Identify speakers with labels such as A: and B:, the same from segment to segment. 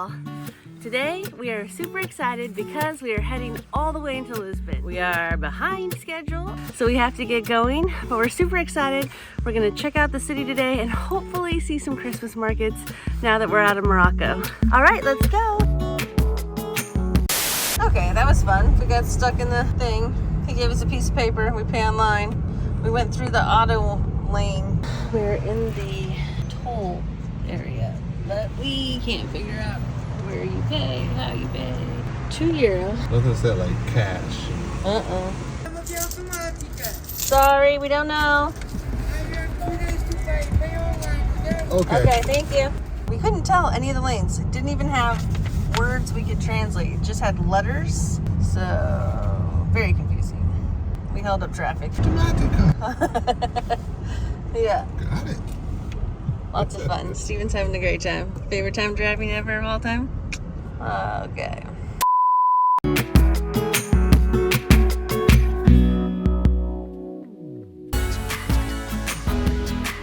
A: y'all. Today we are super excited because we are heading all the way into Lisbon. We are behind schedule, so we have to get going, but we're super excited. We're gonna check out the city today and hopefully see some Christmas markets now that we're out of Morocco. All right, let's go. Okay, that was fun. We got stuck in the thing. He gave us a piece of paper, we pay online. We went through the auto lane. We're in the toll area, but we can't figure out where you pay, how you pay. €2.
B: Doesn't say like cash.
A: Sorry, we don't know. Okay, thank you. We couldn't tell any of the lanes. It didn't even have words we could translate. It just had letters. So, very confusing. We held up traffic. Yeah.
B: Got it.
A: Lots of fun. Steven's having a great time. Favorite time driving ever of all time? Okay.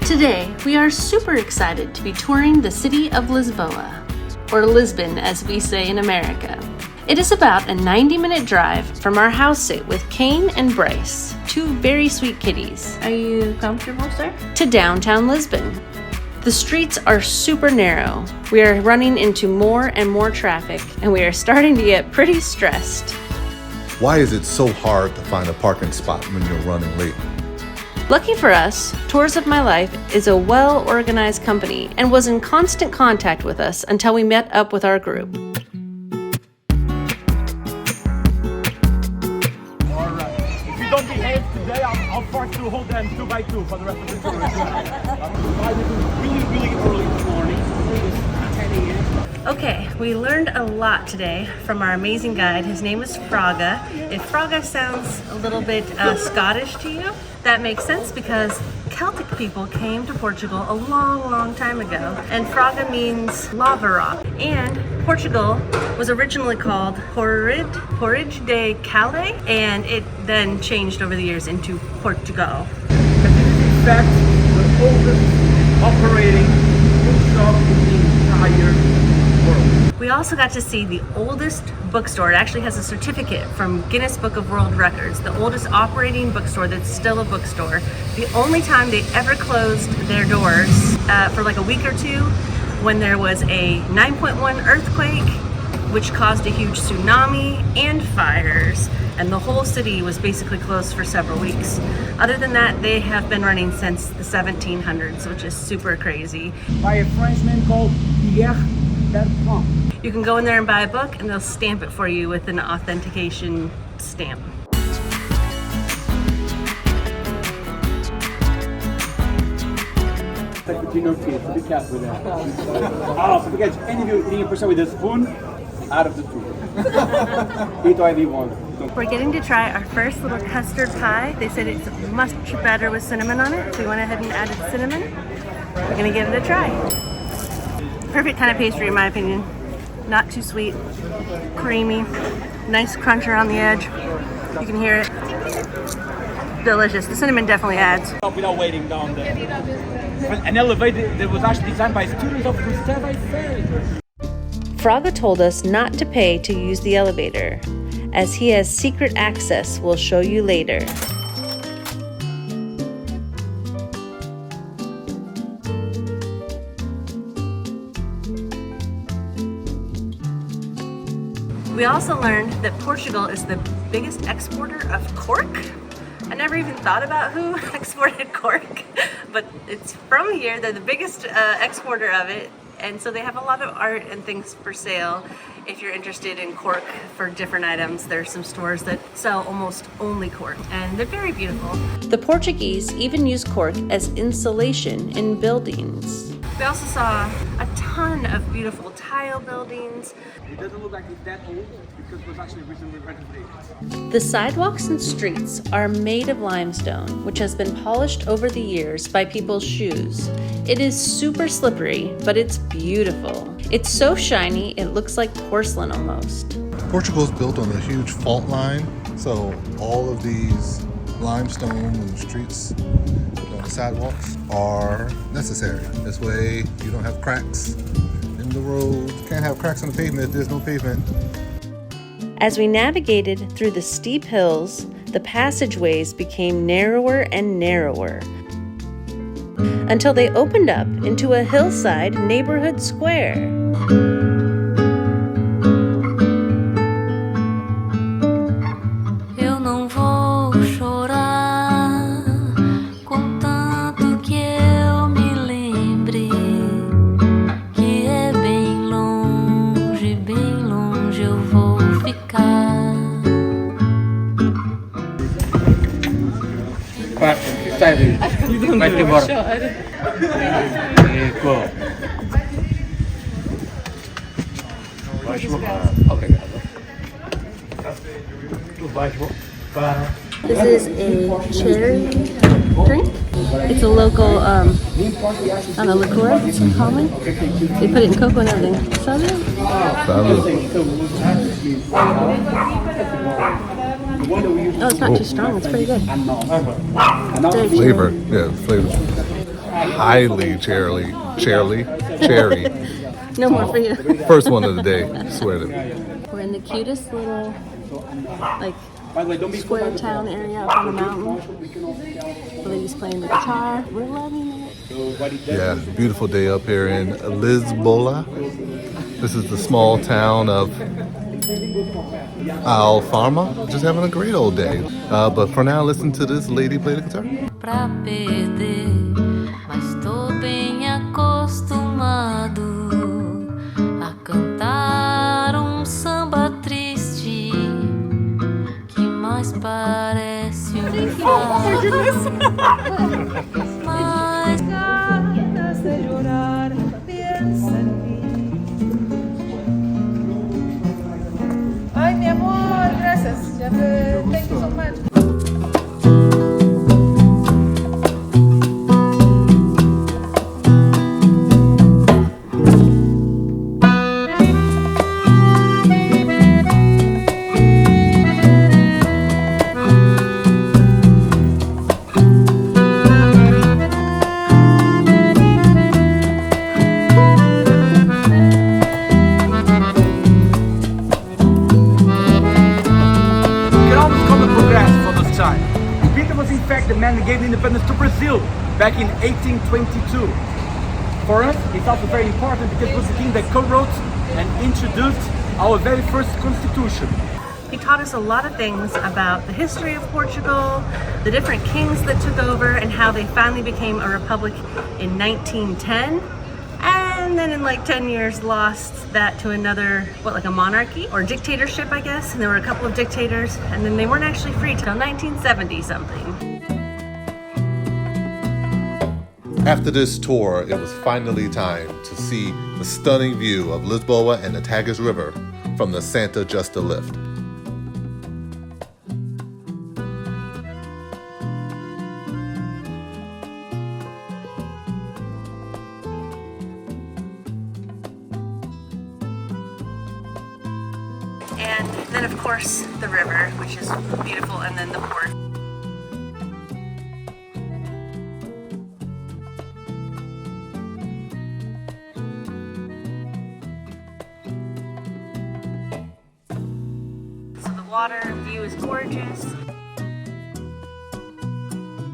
A: Today, we are super excited to be touring the city of Lisboa, or Lisbon as we say in America. It is about a 90-minute drive from our house sit with Kane and Bryce, two very sweet kitties. Are you comfortable, sir? To downtown Lisbon. The streets are super narrow. We are running into more and more traffic, and we are starting to get pretty stressed.
B: Why is it so hard to find a parking spot when you're running late?
A: Lucky for us, Tours of My Life is a well-organized company and was in constant contact with us until we met up with our group.
C: Alright, if you don't behave today, I'll force you to hold them 2 by 2 for the rest of the tour. really early this morning. It's 10 a.m.
A: Okay, we learned a lot today from our amazing guide. His name is Fraga. If Fraga sounds a little bit Scottish to you, that makes sense because Celtic people came to Portugal a long time ago, and Fraga means lava rock. And Portugal was originally called Porridge de Calais, and it then changed over the years into Portugal.
C: And this is in fact the oldest operating bookshop in the entire world.
A: We also got to see the oldest bookstore. It actually has a certificate from Guinness Book of World Records, the oldest operating bookstore that's still a bookstore. The only time they ever closed their doors for like a week or two when there was a 9.1 earthquake, which caused a huge tsunami and fires, and the whole city was basically closed for several weeks. Other than that, they have been running since the 1700s, which is super crazy.
C: By a Frenchman called Pierre.
A: You can go in there and buy a book and they'll stamp it for you with an authentication stamp.
C: Like between your teeth, be careful with that. Oh, so forget any of you eating a person with a spoon, out of the tooth. Eat whatever you want.
A: We're getting to try our first little custard pie. They said it's much better with cinnamon on it, so we went ahead and added cinnamon. We're gonna give it a try. Perfect kind of pastry in my opinion. Not too sweet, creamy, nice crunch around the edge. You can hear it. Delicious. The cinnamon definitely adds.
C: Without waiting down there. An elevator that was actually designed by students of Gustave Eiffel.
A: Fraga told us not to pay to use the elevator, as he has secret access we'll show you later. We also learned that Portugal is the biggest exporter of cork. I never even thought about who exported cork, but it's from here. They're the biggest exporter of it, and so they have a lot of art and things for sale. If you're interested in cork for different items, there's some stores that sell almost only cork, and they're very beautiful. The Portuguese even use cork as insulation in buildings. We also saw a ton of beautiful tile buildings.
C: It doesn't look like it's that old because it was actually recently renovated.
A: The sidewalks and streets are made of limestone, which has been polished over the years by people's shoes. It is super slippery, but it's beautiful. It's so shiny, it looks like porcelain almost.
B: Portugal is built on a huge fault line, so all of these limestone and streets sidewalks are necessary. This way you don't have cracks in the road. Can't have cracks in the pavement if there's no pavement.
A: As we navigated through the steep hills, the passageways became narrower and narrower until they opened up into a hillside neighborhood square.
C: Vai embora.
A: This is a cherry drink. It's a local, liqueur, it's common. They put it in cocoa and everything. Salud. Oh, it's not too strong. It's pretty good.
B: Flavor, yeah, flavor. Highly cherry.
A: No more for you.
B: First one of the day, swear to me.
A: We're in the cutest little, square town area up on the mountain. The lady's playing the guitar. We're loving it.
B: Yeah, beautiful day up here in Lisbon. This is the small town of Alfarma. Just having a great old day. But for now, listen to this lady play the guitar.
D: Pra perder, mas tô bem acostumado a cantar samba triste que mais parece fado. Mas ganas de llorar, piensa en mí. Ay, mi amor, gracias. Thank you so much.
C: The man who gave independence to Brazil back in 1822. For us, it's also very important because it was the king that co-wrote and introduced our very first constitution.
A: He taught us a lot of things about the history of Portugal, the different kings that took over, and how they finally became a republic in 1910. And then in 10 years lost that to another, a monarchy or dictatorship, I guess. And there were a couple of dictators, and then they weren't actually free till 1970 something.
B: After this tour, it was finally time to see the stunning view of Lisboa and the Tagus River from the Santa Justa lift.
A: And then of course the river, which is beautiful, and then the port. Water view is gorgeous.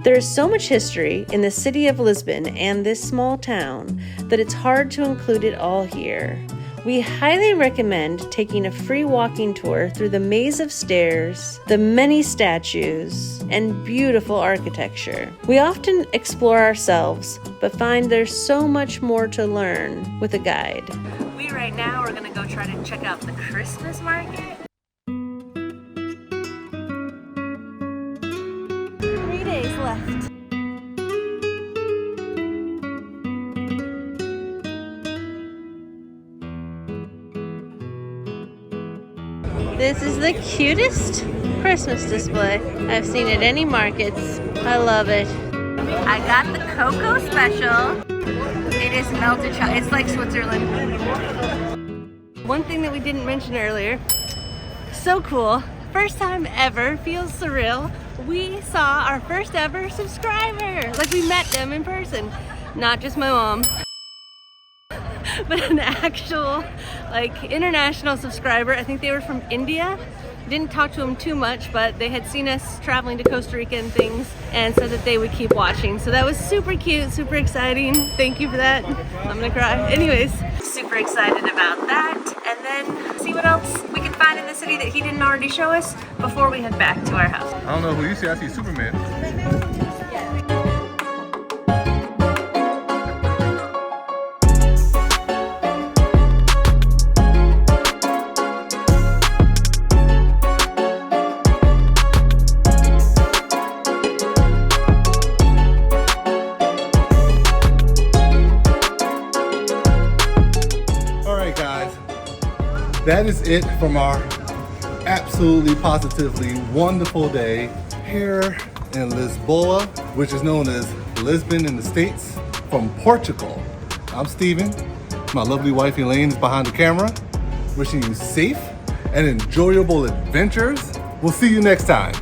A: There is so much history in the city of Lisbon and this small town that it's hard to include it all here. We highly recommend taking a free walking tour through the maze of stairs, the many statues, and beautiful architecture. We often explore ourselves, but find there's so much more to learn with a guide. We right now are gonna go try to check out the Christmas market. 3 days left. This is the cutest Christmas display I've seen at any markets. I love it. I got the cocoa special. It is melted chocolate. It's like Switzerland. One thing that we didn't mention earlier, so cool, first time ever, feels surreal. We saw our first ever subscriber. Like we met them in person, not just my mom. but an actual like international subscriber. I think they were from India. Didn't talk to them too much, but they had seen us traveling to Costa Rica and things and said that they would keep watching. So that was super cute, super exciting. Thank you for that. I'm gonna cry. Anyways, super excited about that. And then see what else we can find in the city that he didn't already show us before we head back to our house.
B: I don't know who you see. I see Superman. That is it from our absolutely positively wonderful day here in Lisboa, which is known as Lisbon in the States, from Portugal. I'm Steven. My lovely wife Elaine is behind the camera, wishing you safe and enjoyable adventures. We'll see you next time.